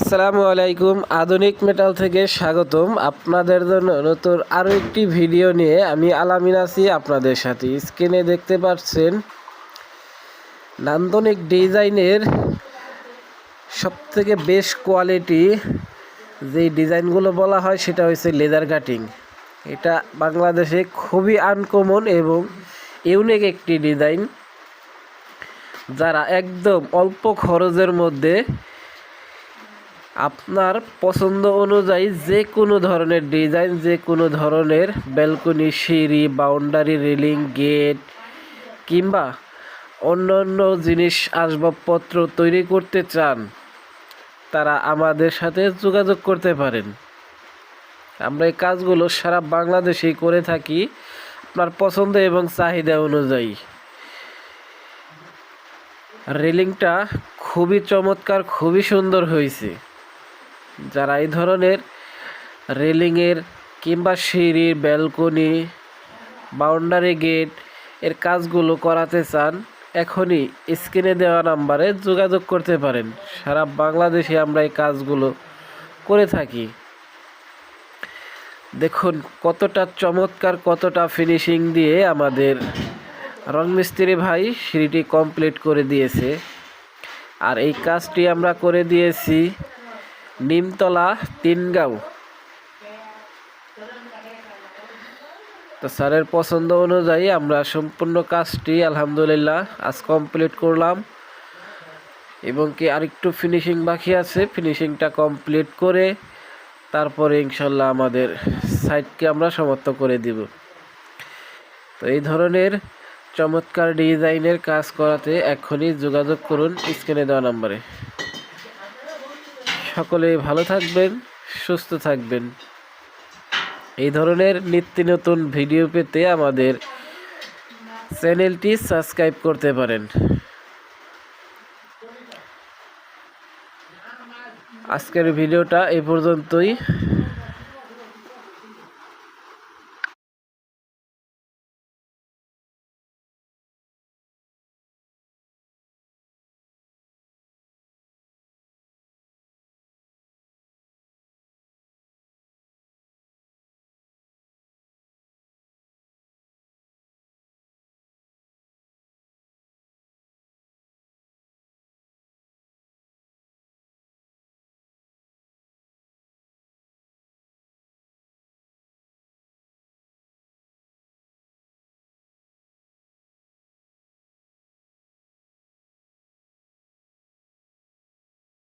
আসসালামু আলাইকুম। আধুনিক মেটাল থেকে স্বাগতম। আপনাদের জন্য নতুন আরও একটি ভিডিও নিয়ে আমি আলামিন আছি আপনাদের সাথে। স্ক্রিনে দেখতে পাচ্ছেন নান্দনিক ডিজাইনের সবথেকে বেস্ট কোয়ালিটি যেই ডিজাইনগুলো বলা হয় সেটা হচ্ছে লেদার কাটিং। এটা বাংলাদেশে খুবই আনকমন এবং ইউনিক একটি ডিজাইন, যারা একদম অল্প খরচের মধ্যে আপনার পছন্দ অনুযায়ী যে কোনো ধরনের ডিজাইন, যে কোনো ধরনের ব্যালকনি, সিঁড়ি, বাউন্ডারি, রেলিং, গেট কিংবা অন্য অন্য জিনিস আসবাবপত্র তৈরি করতে চান, তারা আমাদের সাথে যোগাযোগ করতে পারেন। আমরা এই কাজগুলো সারা বাংলাদেশেই করে থাকি আপনার পছন্দ এবং চাহিদা অনুযায়ী। রেলিংটা খুবই চমৎকার, খুবই সুন্দর হয়েছে। যারা এই ধরনের রেলিংয়ের কিংবা সিঁড়ির, ব্যালকনি, বাউন্ডারি গেট এর কাজগুলো করাতে চান, এখনই স্ক্রিনে দেওয়া নাম্বারে যোগাযোগ করতে পারেন। সারা বাংলাদেশে আমরা এই কাজগুলো করে থাকি। দেখুন কতটা চমৎকার, কতটা ফিনিশিং দিয়ে আমাদের রং মিস্ত্রি ভাই সিঁড়িটি কমপ্লিট করে দিয়েছে। আর এই কাজটি আমরা করে দিয়েছি নিমতলা 3 গাঁও। তো স্যারের পছন্দ অনুযায়ী আমরা সম্পূর্ণ কাজটি আলহামদুলিল্লাহ আজ কমপ্লিট করলাম, এবং কি আরেকটু ফিনিশিং বাকি আছে। ফিনিশিংটা কমপ্লিট করে তারপরে ইনশাল্লাহ আমাদের সাইটকে আমরা সমাপ্ত করে দিব। তো এই ধরনের চমৎকার ডিজাইনের কাজ করাতে এখনই যোগাযোগ করুন স্ক্রিনে দেওয়া নাম্বারে। সকলেই ভালো থাকবেন, সুস্থ থাকবেন। এই ধরনের নিত্য নতুন ভিডিও পেতে আমাদের চ্যানেলটি সাবস্ক্রাইব করতে পারেন। আজকের ভিডিওটা এই পর্যন্তই।